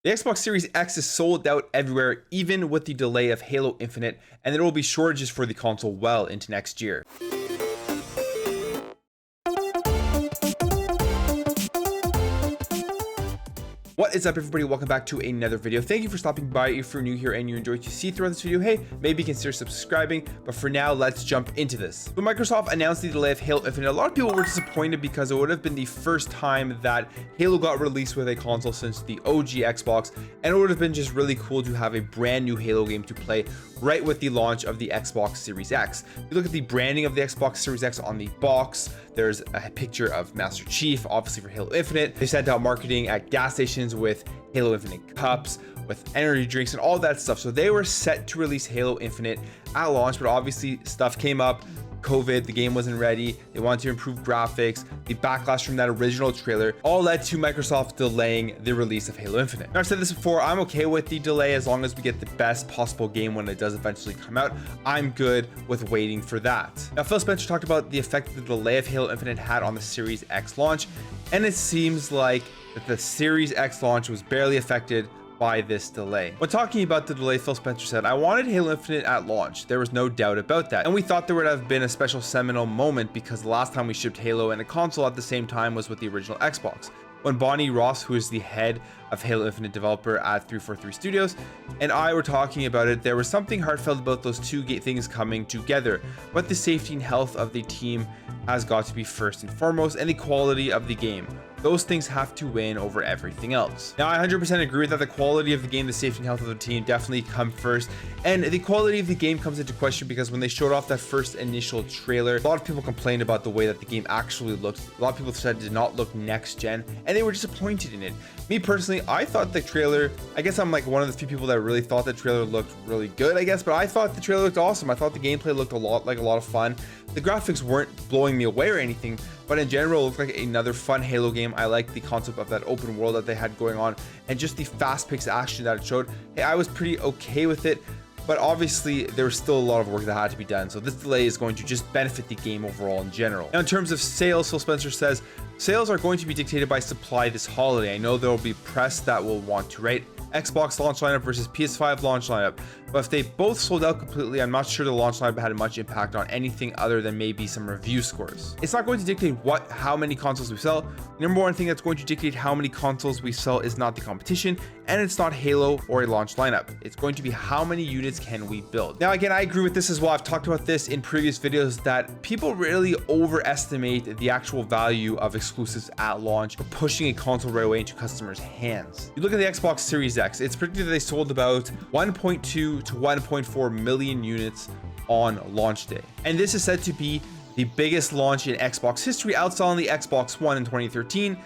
The Xbox Series X is sold out everywhere, even with the delay of Halo Infinite, and there will be shortages for the console well into next year. What is up, everybody? Welcome back to another video. Thank you for stopping by. If you're new here and you enjoy what you see throughout this video, hey, maybe consider subscribing. But for now, let's jump into this. When Microsoft announced the delay of Halo Infinite, a lot of people were disappointed because it would have been the first time that Halo got released with a console since the OG Xbox, and it would have been just really cool to have a brand new Halo game to play right with the launch of the Xbox Series X. You look at the branding of the Xbox Series X on the box, there's a picture of Master Chief, obviously for Halo Infinite. They sent out marketing at gas stations with Halo Infinite cups, with energy drinks and all that stuff. So they were set to release Halo Infinite at launch, but obviously stuff came up. COVID, the game wasn't ready. They wanted to improve graphics. The backlash from that original trailer all led to Microsoft delaying the release of Halo Infinite. Now, I've said this before, I'm okay with the delay as long as we get the best possible game when it does eventually come out. I'm good with waiting for that. Now, Phil Spencer talked about the effect that the delay of Halo Infinite had on the Series X launch, and it seems like that the Series X launch was barely affected by this delay. When talking about the delay, Phil Spencer said, "I wanted Halo Infinite at launch. There was no doubt about that. And we thought there would have been a special seminal moment because the last time we shipped Halo and a console at the same time was with the original Xbox. When Bonnie Ross, who is the head of Halo Infinite developer at 343 Studios, and I were talking about it, there was something heartfelt about those two things coming together. But the safety and health of the team has got to be first and foremost, and the quality of the game. Those things have to win over everything else." Now, I 100% agree that the quality of the game, the safety and health of the team definitely come first. And the quality of the game comes into question because when they showed off that first initial trailer, a lot of people complained about the way that the game actually looked. A lot of people said it did not look next gen, and they were disappointed in it. Me personally, I thought the trailer, I guess I'm like one of the few people that really thought the trailer looked really good, I guess, but I thought the trailer looked awesome. I thought the gameplay looked a lot of fun. The graphics weren't blowing me away or anything, but in general, it looked like another fun Halo game. I liked the concept of that open world that they had going on and just the fast-paced action that it showed. Hey, I was pretty okay with it, but obviously there was still a lot of work that had to be done. So this delay is going to just benefit the game overall in general. Now, in terms of sales, Phil Spencer says, "Sales are going to be dictated by supply this holiday. I know there will be press that will want to rate Xbox launch lineup versus PS5 launch lineup, but if they both sold out completely, I'm not sure the launch lineup had much impact on anything other than maybe some review scores. It's not going to dictate how many consoles we sell. The number one thing that's going to dictate how many consoles we sell is not the competition, and it's not Halo or a launch lineup. It's going to be how many units can we build." Now, again, I agree with this as well. I've talked about this in previous videos that people really overestimate the actual value of exclusives at launch, pushing a console right away into customers' hands. You look at the Xbox Series X, it's predicted that they sold about 1.2 to 1.4 million units on launch day. And this is said to be the biggest launch in Xbox history, outselling the Xbox One in 2013,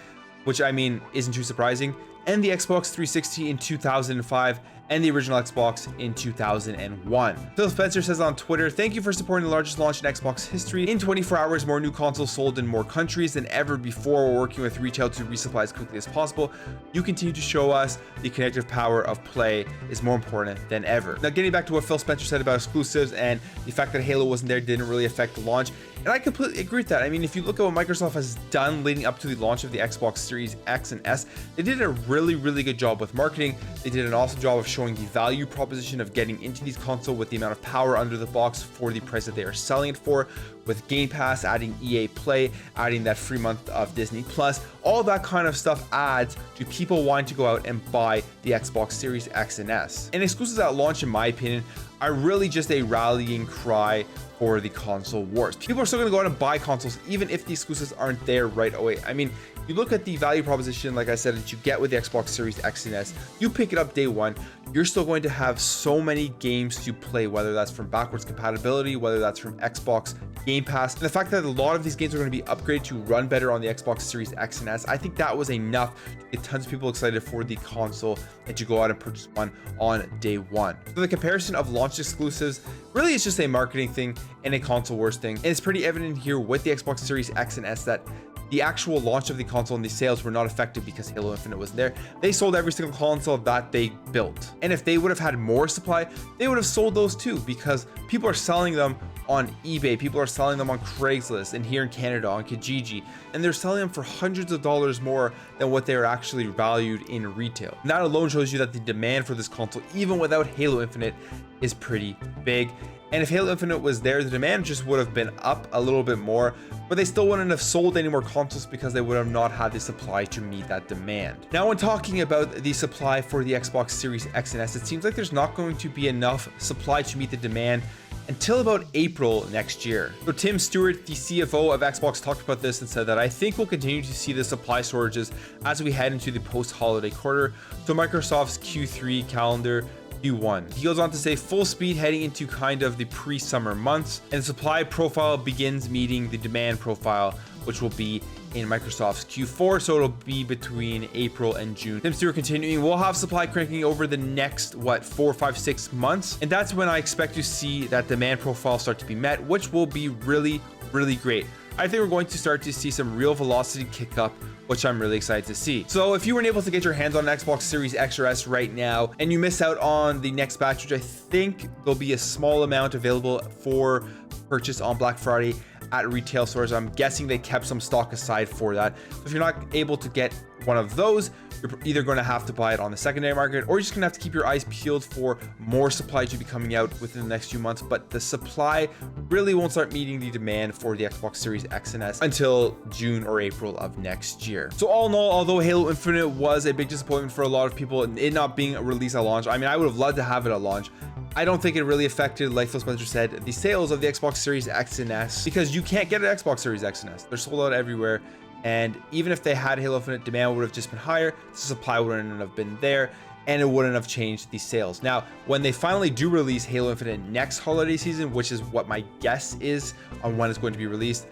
which I mean isn't too surprising, and the Xbox 360 in 2005, and the original Xbox in 2001. Phil Spencer says on Twitter, "Thank you for supporting the largest launch in Xbox history. In 24 hours, more new consoles sold in more countries than ever before. We're working with retail to resupply as quickly as possible. You continue to show us the connective power of play is more important than ever." Now, getting back to what Phil Spencer said about exclusives and the fact that Halo wasn't there didn't really affect the launch, and I completely agree with that. I mean, if you look at what Microsoft has done leading up to the launch of the Xbox Series X and S, they did a really good job with marketing. They did an awesome job of showing the value proposition of getting into these consoles with the amount of power under the box for the price that they are selling it for, with Game Pass, adding EA Play, adding that free month of Disney Plus. All that kind of stuff adds to people wanting to go out and buy the Xbox Series X and S. And exclusives at launch, in my opinion, are really just a rallying cry for the console wars. People are still going to go out and buy consoles even if the exclusives aren't there right away. I mean, you look at the value proposition, like I said, that you get with the Xbox Series X and S, you pick it up day one, you're still going to have so many games to play, whether that's from backwards compatibility, whether that's from Xbox Game Pass. And the fact that a lot of these games are going to be upgraded to run better on the Xbox Series X and S, I think that was enough to get tons of people excited for the console and to go out and purchase one on day one. So the comparison of launch exclusives really is just a marketing thing and a console wars thing. And it's pretty evident here with the Xbox Series X and S that the actual launch of the console and the sales were not affected because Halo Infinite was there. They sold every single console that they built. And if they would have had more supply, they would have sold those too, because people are selling them on eBay. People are selling them on Craigslist and here in Canada on Kijiji, and they're selling them for hundreds of dollars more than what they are actually valued in retail. And that alone shows you that the demand for this console, even without Halo Infinite, is pretty big. And if Halo Infinite was there, the demand just would have been up a little bit more, but they still wouldn't have sold any more consoles because they would have not had the supply to meet that demand. Now, when talking about the supply for the Xbox Series X and S, it seems like there's not going to be enough supply to meet the demand until about April next year. So Tim Stewart, the CFO of Xbox, talked about this and said that I think we'll continue to see the supply shortages as we head into the post-holiday quarter, so Microsoft's Q3 calendar Q1. He goes on to say full speed heading into kind of the pre-summer months, and the supply profile begins meeting the demand profile, which will be in Microsoft's Q4, so it'll be between April and June. Tim Stewart continuing, we'll have supply cranking over the next, 4, 5, 6 months, and that's when I expect to see that demand profile start to be met, which will be really, really great. I think we're going to start to see some real velocity kick up, which I'm really excited to see. So if you weren't able to get your hands on an Xbox Series X or S right now, and you miss out on the next batch, which I think there'll be a small amount available for purchase on Black Friday at retail stores. I'm guessing they kept some stock aside for that. So if you're not able to get one of those, you're either going to have to buy it on the secondary market, or you're just going to have to keep your eyes peeled for more supply to be coming out within the next few months. But the supply really won't start meeting the demand for the Xbox Series X and S until June or April of next year. So all in all, although Halo Infinite was a big disappointment for a lot of people and it not being released at launch, I mean, I would have loved to have it at launch. I don't think it really affected, like Phil Spencer said, the sales of the Xbox Series X and S, because you can't get an Xbox Series X and S. They're sold out everywhere. And even if they had Halo Infinite, demand would have just been higher, the supply wouldn't have been there, and it wouldn't have changed the sales. Now, when they finally do release Halo Infinite next holiday season, which is what my guess is on when it's going to be released,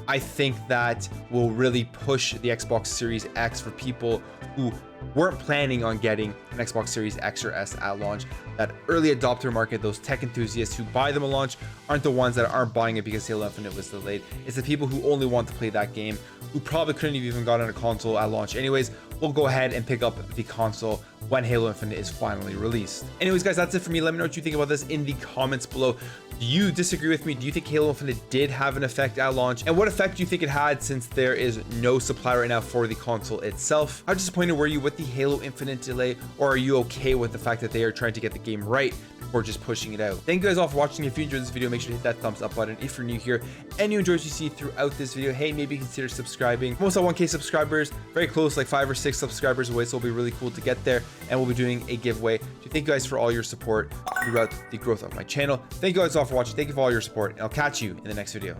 I think that will really push the Xbox Series X for people who weren't planning on getting an Xbox Series X or S at launch. That early adopter market, those tech enthusiasts who buy them at launch, aren't the ones that aren't buying it because Halo Infinite was delayed. It's the people who only want to play that game, who probably couldn't have even gotten a console at launch anyways, will go ahead and pick up the console when Halo Infinite is finally released. Anyways, guys, that's it for me. Let me know what you think about this in the comments below. Do you disagree with me? Do you think Halo Infinite did have an effect at launch? And what effect do you think it had, since there is no supply right now for the console itself? How disappointed were you with the Halo Infinite delay, or are you okay with the fact that they are trying to get the game right before just pushing it out? Thank you guys all for watching. If you enjoyed this video, make sure to hit that thumbs up button. If you're new here and you enjoy what you see throughout this video, hey, maybe consider subscribing. Almost at 1K subscribers, very close, like 5 or 6 subscribers away, so it'll be really cool to get there, and we'll be doing a giveaway. So thank you guys for all your support throughout the growth of my channel. Thank you guys all for watching. Thank you for all your support, and I'll catch you in the next video.